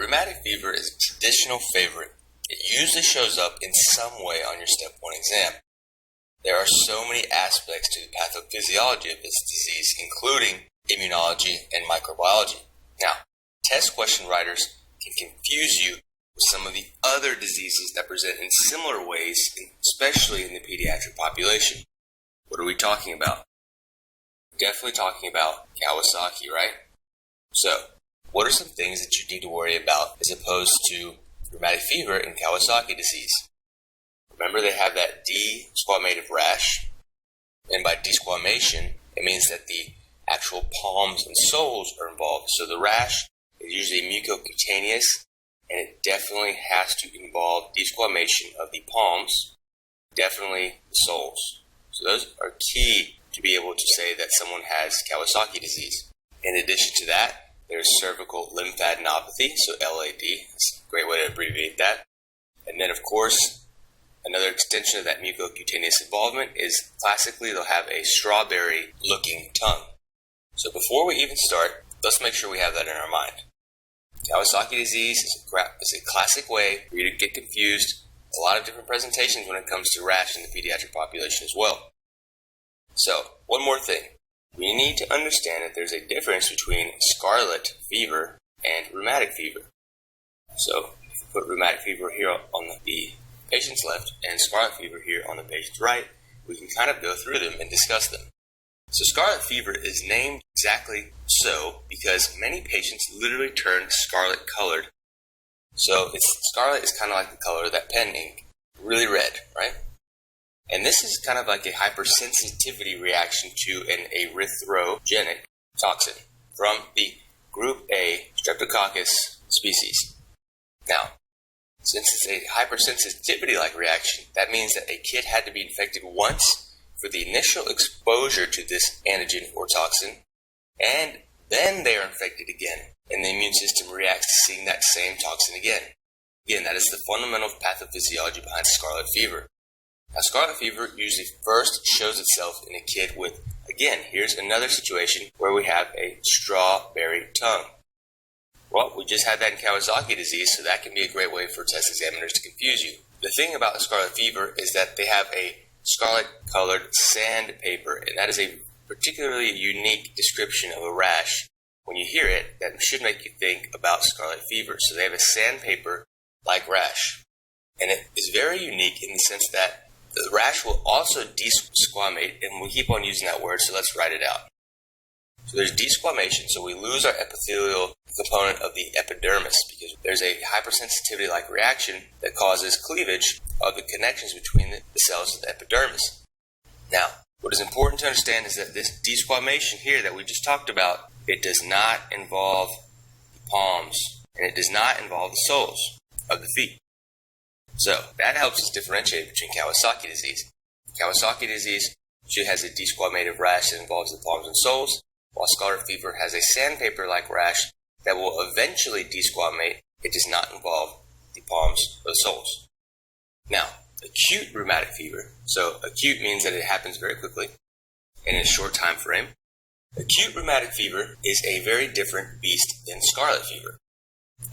rheumatic fever is a traditional favorite. It usually shows up in some way on your Step 1 exam. There are so many aspects to the pathophysiology of this disease, including immunology and microbiology. Now, test question writers can confuse you with some of the other diseases that present in similar ways, especially in the pediatric population. What are we talking about? Definitely talking about Kawasaki, right? So, what are some things that you need to worry about as opposed to rheumatic fever and Kawasaki disease? Remember, they have that desquamative rash, and by desquamation, it means that the actual palms and soles are involved. So the rash is usually mucocutaneous, and it definitely has to involve desquamation of the palms, definitely the soles. So those are key to be able to say that someone has Kawasaki disease. In addition to that, there's cervical lymphadenopathy, so LAD. That's a great way to abbreviate that. And then, of course, another extension of that mucocutaneous involvement is classically they'll have a strawberry-looking tongue. So before we even start, let's make sure we have that in our mind. Kawasaki disease is a classic way for you to get confused. A lot of different presentations when it comes to rash in the pediatric population as well. So, one more thing. We need to understand that there's a difference between scarlet fever and rheumatic fever. So, if we put rheumatic fever here on the patient's left and scarlet fever here on the patient's right, we can kind of go through them and discuss them. So scarlet fever is named exactly so because many patients literally turn scarlet colored. So scarlet is kind of like the color of that pen ink, really red, right? And this is kind of like a hypersensitivity reaction to an erythrogenic toxin from the group A Streptococcus species. Now, since it's a hypersensitivity-like reaction, that means that a kid had to be infected once for the initial exposure to this antigen or toxin, and then they are infected again, and the immune system reacts to seeing that same toxin again. Again, that is the fundamental pathophysiology behind scarlet fever. Now, scarlet fever usually first shows itself in a kid with, again, here's another situation where we have a strawberry tongue. Well, we just had that in Kawasaki disease, so that can be a great way for test examiners to confuse you. The thing about the scarlet fever is that they have a scarlet-colored sandpaper, and that is a particularly unique description of a rash. When you hear it, that should make you think about scarlet fever. So they have a sandpaper-like rash, and it is very unique in the sense that the rash will also desquamate, and we keep on using that word, so let's write it out. So there's desquamation, so we lose our epithelial component of the epidermis because there's a hypersensitivity-like reaction that causes cleavage of the connections between the cells of the epidermis. Now, what is important to understand is that this desquamation here that we just talked about, it does not involve the palms, and it does not involve the soles of the feet. So that helps us differentiate between Kawasaki disease. Kawasaki disease usually has a desquamative rash that involves the palms and soles, while scarlet fever has a sandpaper-like rash that will eventually desquamate. It does not involve the palms or the soles. Now, acute rheumatic fever. So acute means that it happens very quickly and in a short time frame. Acute rheumatic fever is a very different beast than scarlet fever.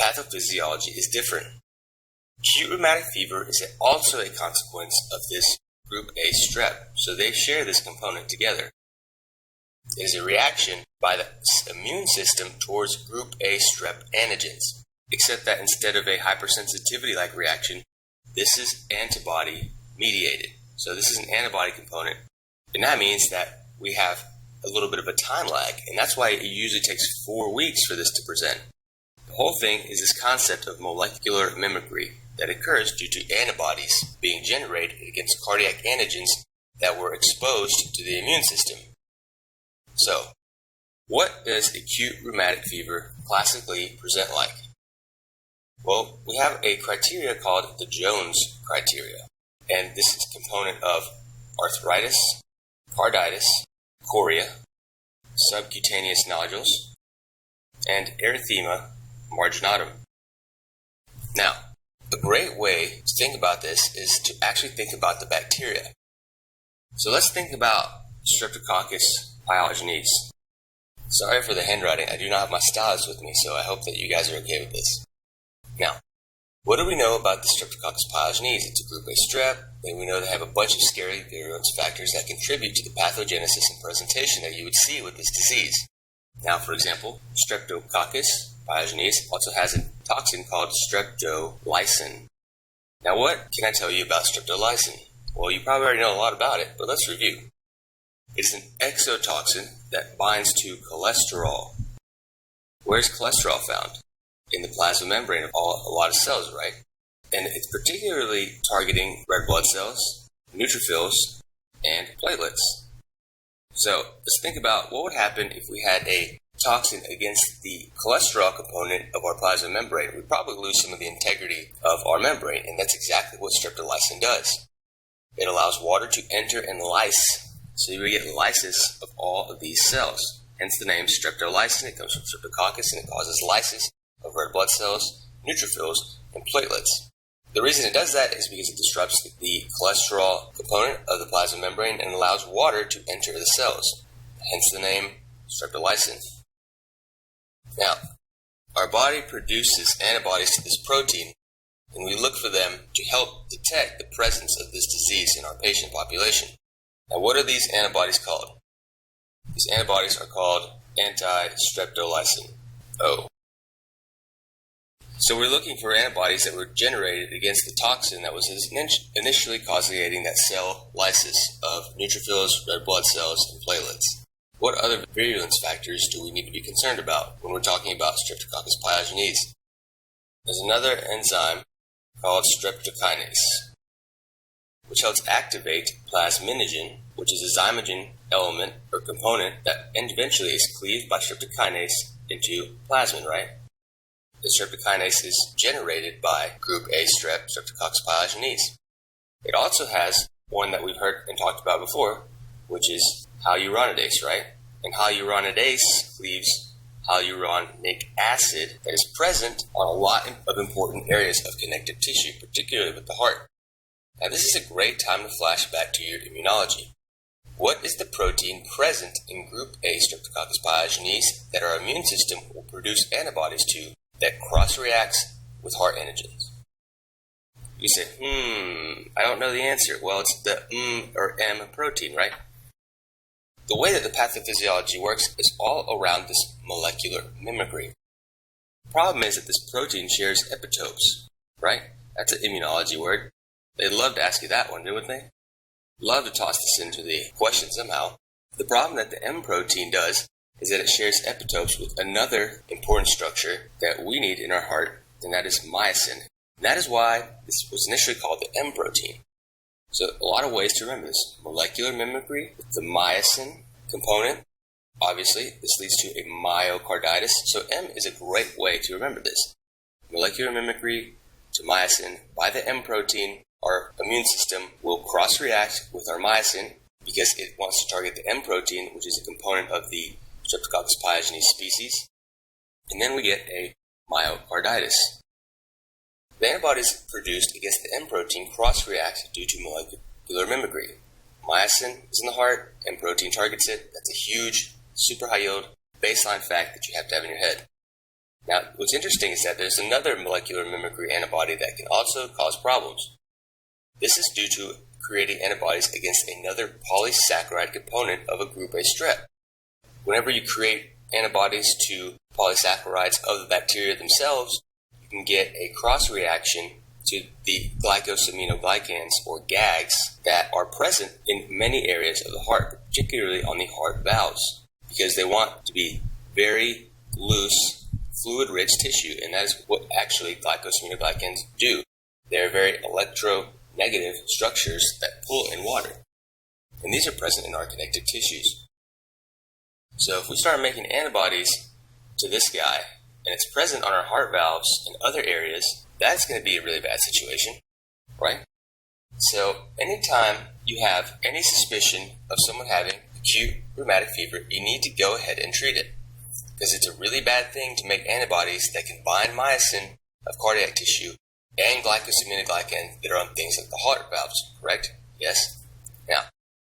Pathophysiology is different. Acute rheumatic fever is also a consequence of this group A strep, so they share this component together. It is a reaction by the immune system towards group A strep antigens, except that instead of a hypersensitivity-like reaction, this is antibody-mediated. So this is an antibody component, and that means that we have a little bit of a time lag, and that's why it usually takes 4 weeks for this to present. The whole thing is this concept of molecular mimicry that occurs due to antibodies being generated against cardiac antigens that were exposed to the immune system. So, what does acute rheumatic fever classically present like? Well, we have a criteria called the Jones criteria, and this is a component of arthritis, carditis, chorea, subcutaneous nodules, and erythema marginatum. Now, a great way to think about this is to actually think about the bacteria. So let's think about Streptococcus pyogenes. Sorry for the handwriting. I do not have my stylus with me, so I hope that you guys are okay with this. Now, what do we know about the Streptococcus pyogenes? It's a group A strep, and we know they have a bunch of scary virulence factors that contribute to the pathogenesis and presentation that you would see with this disease. Now, for example, Streptococcus pyogenes also has a toxin called streptolysin. Now, what can I tell you about streptolysin? Well, you probably already know a lot about it, but let's review. It's an exotoxin that binds to cholesterol. Where's cholesterol found? In the plasma membrane of a lot of cells, right? And it's particularly targeting red blood cells, neutrophils, and platelets. So let's think about what would happen if we had a toxin against the cholesterol component of our plasma membrane. We'd probably lose some of the integrity of our membrane, and that's exactly what streptolysin does. It allows water to enter and lyse, so you get lysis of all of these cells. Hence the name streptolysin. It comes from streptococcus, and it causes lysis of red blood cells, neutrophils, and platelets. The reason it does that is because it disrupts the cholesterol component of the plasma membrane and allows water to enter the cells. Hence the name streptolysin. Now, our body produces antibodies to this protein, and we look for them to help detect the presence of this disease in our patient population. Now, what are these antibodies called? These antibodies are called anti-streptolysin O. So we're looking for antibodies that were generated against the toxin that was initially causating that cell lysis of neutrophils, red blood cells, and platelets. What other virulence factors do we need to be concerned about when we're talking about Streptococcus pyogenes? There's another enzyme called streptokinase, which helps activate plasminogen, which is a zymogen element or component that eventually is cleaved by streptokinase into plasmin, right? The streptokinase is generated by group A strep, Streptococcus pyogenes. It also has one that we've heard and talked about before, which is hyaluronidase, right? And hyaluronidase cleaves hyaluronic acid that is present on a lot of important areas of connective tissue, particularly with the heart. Now, this is a great time to flash back to your immunology. What is the protein present in group A Streptococcus pyogenes that our immune system will produce antibodies to that cross-reacts with heart antigens? You say, I don't know the answer. Well, it's the or M protein, right? The way that the pathophysiology works is all around this molecular mimicry. The problem is that this protein shares epitopes, right? That's an immunology word. They'd love to ask you that one, wouldn't they? Love to toss this into the question somehow. The problem that the M protein does is that it shares epitopes with another important structure that we need in our heart, and that is myosin. And that is why this was initially called the M protein. So a lot of ways to remember this. Molecular mimicry with the myosin component. Obviously, this leads to a myocarditis. So M is a great way to remember this. Molecular mimicry to myosin by the M protein. Our immune system will cross-react with our myosin because it wants to target the M protein, which is a component of the Streptococcus pyogenes species. And then we get a myocarditis. The antibodies produced against the M protein cross-react due to molecular mimicry. Myosin is in the heart, M protein targets it. That's a huge, super high-yield baseline fact that you have to have in your head. Now, what's interesting is that there's another molecular mimicry antibody that can also cause problems. This is due to creating antibodies against another polysaccharide component of a group A strep. Whenever you create antibodies to polysaccharides of the bacteria themselves, you can get a cross-reaction to the glycosaminoglycans, or GAGs, that are present in many areas of the heart, particularly on the heart valves, because they want to be very loose, fluid-rich tissue, and that is what actually glycosaminoglycans do. They're very electronegative structures that pull in water, and these are present in our connective tissues. So if we start making antibodies to this guy, and it's present on our heart valves and other areas, that's going to be a really bad situation, right? So anytime you have any suspicion of someone having acute rheumatic fever, you need to go ahead and treat it, because it's a really bad thing to make antibodies that can bind myosin of cardiac tissue and glycosaminoglycans that are on things like the heart valves, correct? Yes? Now,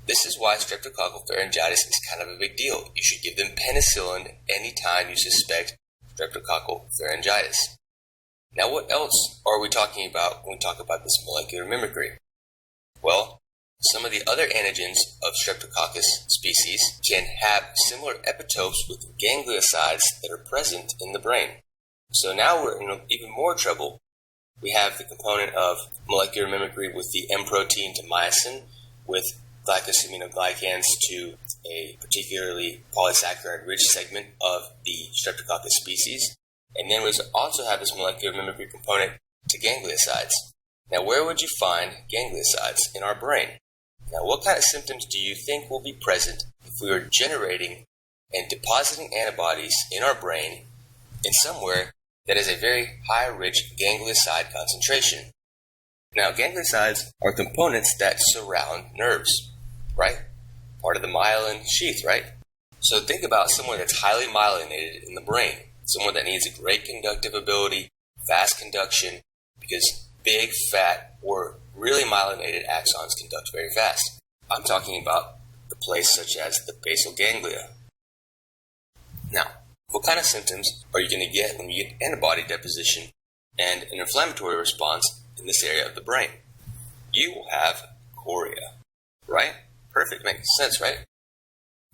this is why streptococcal pharyngitis is kind of a big deal. You should give them penicillin anytime you suspect streptococcal pharyngitis. Now, what else are we talking about when we talk about this molecular mimicry? Well, some of the other antigens of Streptococcus species can have similar epitopes with gangliosides that are present in the brain. So now we're in even more trouble. We have the component of molecular mimicry with the M protein to myosin, with glycosaminoglycans to a particularly polysaccharide-rich segment of the Streptococcus species. And then we also have this molecular mimicry component to gangliosides. Now, where would you find gangliosides in our brain? Now, what kind of symptoms do you think will be present if we were generating and depositing antibodies in our brain in somewhere that is a very high-rich ganglioside concentration? Now, gangliosides are components that surround nerves, right? Part of the myelin sheath, right? So think about someone that's highly myelinated in the brain, someone that needs a great conductive ability, fast conduction, because big, fat, or really myelinated axons conduct very fast. I'm talking about the place such as the basal ganglia. Now, what kind of symptoms are you going to get when you get antibody deposition and an inflammatory response in this area of the brain? You will have chorea, right? Perfect, makes sense, right?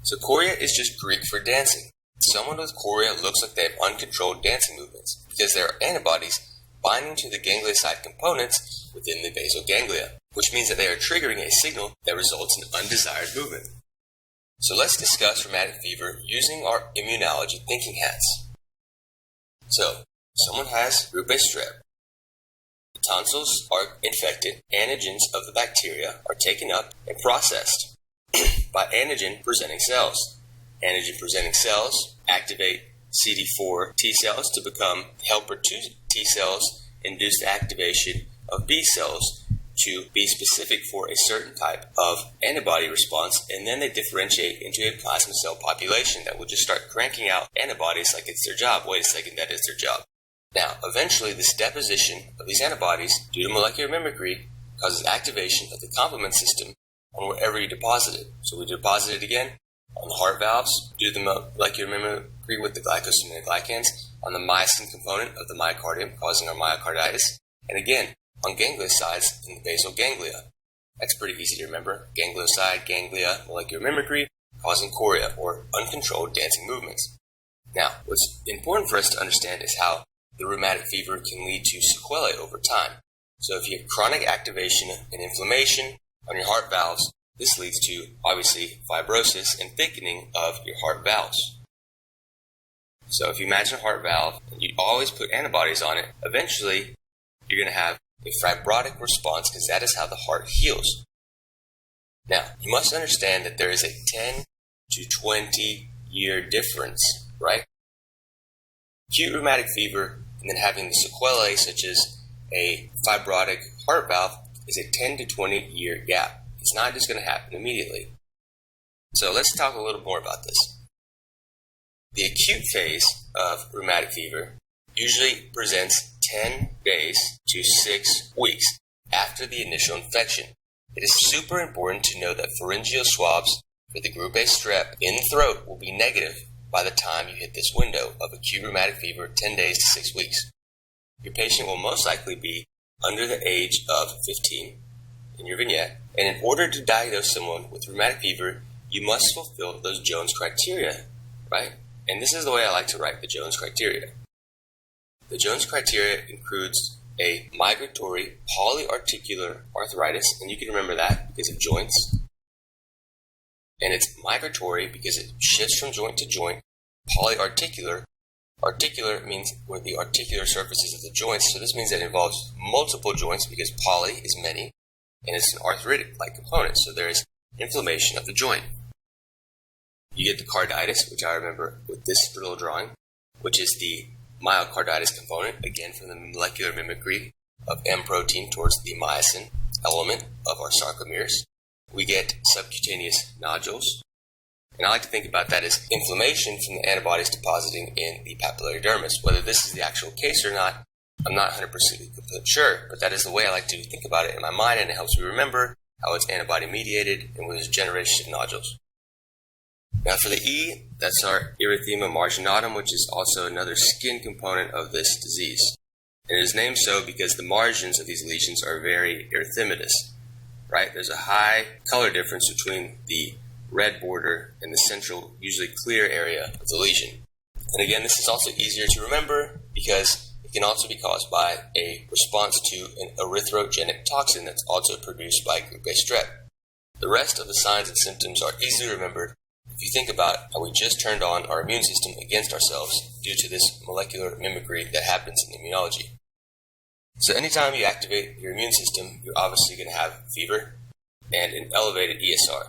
So chorea is just Greek for dancing. Someone with chorea looks like they have uncontrolled dancing movements because there are antibodies binding to the ganglioside components within the basal ganglia, which means that they are triggering a signal that results in undesired movement. So let's discuss rheumatic fever using our immunology thinking hats. So, someone has group A strep. The tonsils are infected. Antigens of the bacteria are taken up and processed by antigen-presenting cells. Antigen-presenting cells activate CD4 T cells to become helper 2 T cells, induce the activation of B cells to be specific for a certain type of antibody response, and then they differentiate into a plasma cell population that will just start cranking out antibodies like it's their job. Wait a second, that is their job. Now, eventually, this deposition of these antibodies due to molecular mimicry causes activation of the complement system on wherever you deposit it. So we deposit it again on the heart valves due to the molecular mimicry with the glycosaminoglycans, on the myosin component of the myocardium causing our myocarditis, and again, on gangliosides in the basal ganglia. That's pretty easy to remember. Ganglioside, ganglia, molecular mimicry, causing chorea, or uncontrolled dancing movements. Now, what's important for us to understand is how the rheumatic fever can lead to sequelae over time. So if you have chronic activation and inflammation on your heart valves, this leads to, obviously, fibrosis and thickening of your heart valves. So if you imagine a heart valve, and you always put antibodies on it, eventually you're going to have a fibrotic response because that is how the heart heals. Now, you must understand that there is a 10 to 20 year difference, right? Acute rheumatic fever and then having the sequelae such as a fibrotic heart valve is a 10 to 20 year gap. It's not just going to happen immediately. So let's talk a little more about this. The acute phase of rheumatic fever usually presents 10 days to 6 weeks after the initial infection. It is super important to know that pharyngeal swabs for the group A strep in the throat will be negative by the time you hit this window of acute rheumatic fever, 10 days to 6 weeks. Your patient will most likely be under the age of 15 in your vignette, and in order to diagnose someone with rheumatic fever, you must fulfill those Jones criteria, right? And this is the way I like to write the Jones criteria. The Jones criteria includes a migratory polyarticular arthritis, and you can remember that because of joints. And it's migratory because it shifts from joint to joint. Polyarticular. Articular means where the articular surfaces of the joints, so this means that it involves multiple joints because poly is many, and it's an arthritic-like component, so there is inflammation of the joint. You get the carditis, which I remember with this little drawing, which is the myocarditis component, again from the molecular mimicry of M protein towards the myosin element of our sarcomeres. We get subcutaneous nodules, and I like to think about that as inflammation from the antibodies depositing in the papillary dermis. Whether this is the actual case or not, I'm not 100% sure, but that is the way I like to think about it in my mind, and it helps me remember how it's antibody mediated and with generation of nodules. Now for the E, that's our erythema marginatum, which is also another skin component of this disease. And it is named so because the margins of these lesions are very erythematous, right? There's a high color difference between the red border and the central, usually clear area of the lesion. And again, this is also easier to remember because it can also be caused by a response to an erythrogenic toxin that's also produced by group-A strep. The rest of the signs and symptoms are easily remembered if you think about how we just turned on our immune system against ourselves due to this molecular mimicry that happens in immunology. So anytime you activate your immune system, you're obviously going to have fever and an elevated ESR.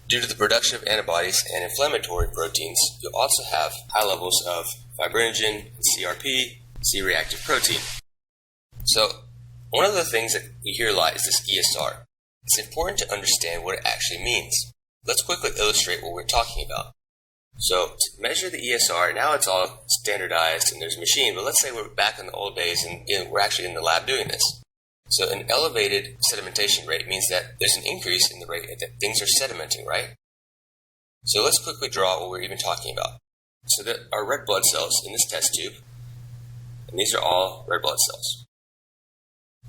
Due to the production of antibodies and inflammatory proteins, you'll also have high levels of fibrinogen and CRP, C-reactive protein. So one of the things that we hear a lot is this ESR. It's important to understand what it actually means. Let's quickly illustrate what we're talking about. So to measure the ESR, now it's all standardized and there's a machine, but let's say we're back in the old days and we're actually in the lab doing this. So an elevated sedimentation rate means that there's an increase in the rate that things are sedimenting, right? So let's quickly draw what we're even talking about. So there are red blood cells in this test tube, and these are all red blood cells.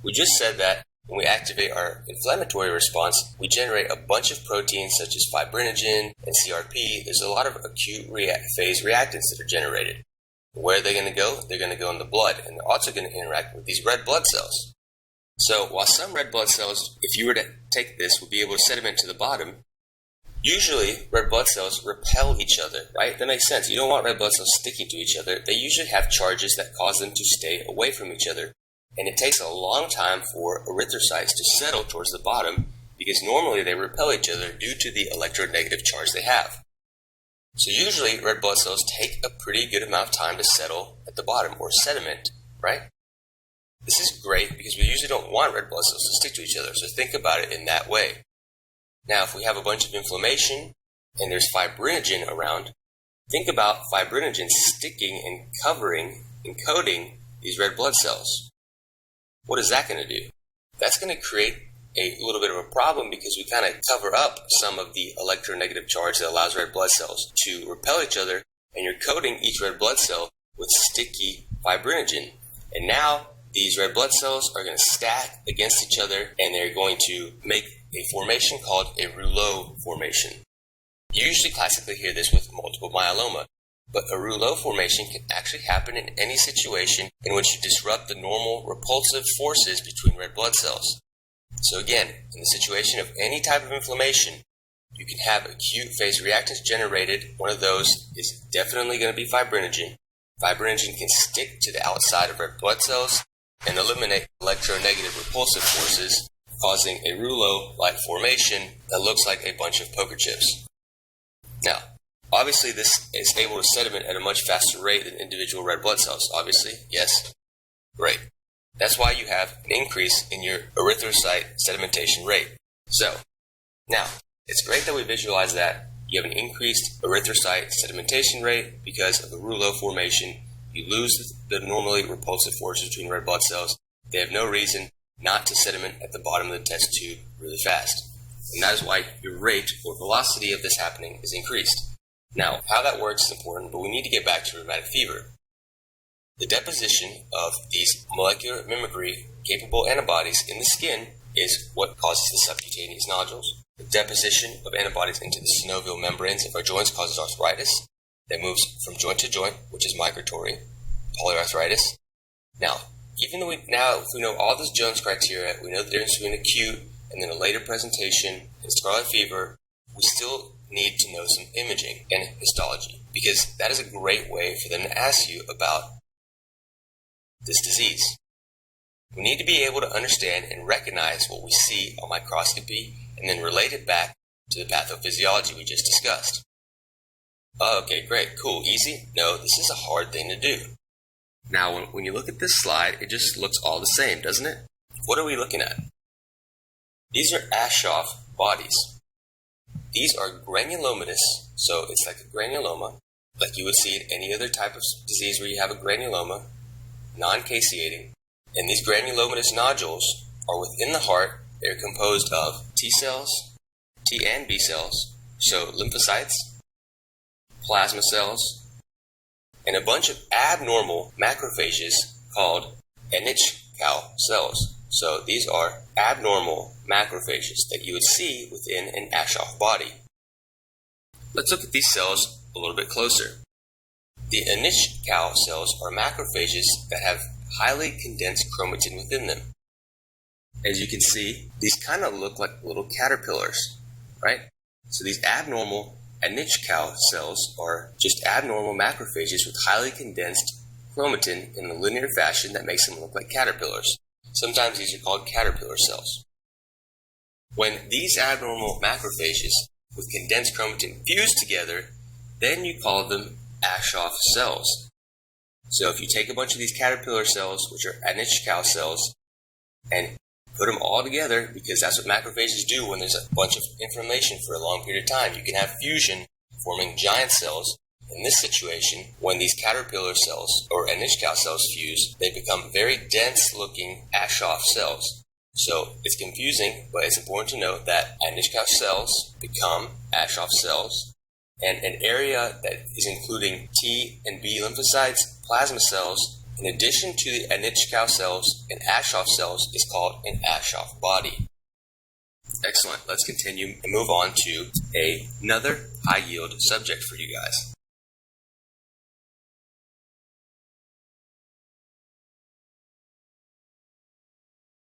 We just said that when we activate our inflammatory response, we generate a bunch of proteins such as fibrinogen and CRP. There's a lot of acute phase reactants that are generated. Where are they going to go? They're going to go in the blood, and they're also going to interact with these red blood cells. So while some red blood cells, if you were to take this, would be able to sediment to the bottom, usually red blood cells repel each other, right? That makes sense. You don't want red blood cells sticking to each other. They usually have charges that cause them to stay away from each other. And it takes a long time for erythrocytes to settle towards the bottom because normally they repel each other due to the electronegative charge they have. So usually red blood cells take a pretty good amount of time to settle at the bottom or sediment, right? This is great because we usually don't want red blood cells to stick to each other, so think about it in that way. Now, if we have a bunch of inflammation and there's fibrinogen around, think about fibrinogen sticking and covering and coating these red blood cells. What is that going to do? That's going to create a little bit of a problem because we kind of cover up some of the electronegative charge that allows red blood cells to repel each other, and you're coating each red blood cell with sticky fibrinogen. And now these red blood cells are going to stack against each other, and they're going to make a formation called a rouleau formation. You usually classically hear this with multiple myeloma, but a rouleau formation can actually happen in any situation in which you disrupt the normal repulsive forces between red blood cells. So again, in the situation of any type of inflammation, you can have acute phase reactants generated. One of those is definitely going to be fibrinogen. Fibrinogen can stick to the outside of red blood cells and eliminate electronegative repulsive forces, causing a rouleau-like formation that looks like a bunch of poker chips. Now, obviously this is able to sediment at a much faster rate than individual red blood cells. Obviously, yes? Great. That's why you have an increase in your erythrocyte sedimentation rate. So, now, it's great that we visualize that. You have an increased erythrocyte sedimentation rate because of the rouleau formation. You lose the normally repulsive forces between red blood cells. They have no reason not to sediment at the bottom of the test tube really fast. And that is why your rate or velocity of this happening is increased. Now, how that works is important, but we need to get back to rheumatic fever. The deposition of these molecular mimicry-capable antibodies in the skin is what causes the subcutaneous nodules. The deposition of antibodies into the synovial membranes of our joints causes arthritis that moves from joint to joint, which is migratory, polyarthritis. Now, even though if we know all this Jones criteria, we know the difference between acute and then a later presentation and scarlet fever, we still need to know some imaging and histology, because that is a great way for them to ask you about this disease. We need to be able to understand and recognize what we see on microscopy and then relate it back to the pathophysiology we just discussed. Oh, okay, great, cool, easy? No, this is a hard thing to do. Now, when you look at this slide, it just looks all the same, doesn't it? What are we looking at? These are Aschoff bodies. These are granulomatous, so it's like a granuloma, like you would see in any other type of disease where you have a granuloma, non-caseating. And these granulomatous nodules are within the heart. They're composed of T cells, T and B cells, so lymphocytes, plasma cells, and a bunch of abnormal macrophages called NHCal cells. So these are abnormal macrophages that you would see within an Aschoff body. Let's look at these cells a little bit closer. The NHCal cells are macrophages that have highly condensed chromatin within them. As you can see, these kind of look like little caterpillars, right? So these abnormal NHCal cells are just abnormal macrophages with highly condensed chromatin in a linear fashion that makes them look like caterpillars. Sometimes these are called caterpillar cells. When these abnormal macrophages with condensed chromatin fuse together, then you call them Aschoff cells. So if you take a bunch of these caterpillar cells, which are NHCal cells, and put them all together, because that's what macrophages do when there's a bunch of inflammation for a long period of time, you can have fusion forming giant cells. In this situation, when these caterpillar cells or NHCal cells fuse, they become very dense-looking Aschoff cells. So it's confusing, but it's important to note that NHCal cells become Aschoff cells, and an area that is including T and B lymphocytes, plasma cells, in addition to the NHCal cells and Aschoff cells, is called an Aschoff body. Excellent. Let's continue and move on to another high-yield subject for you guys.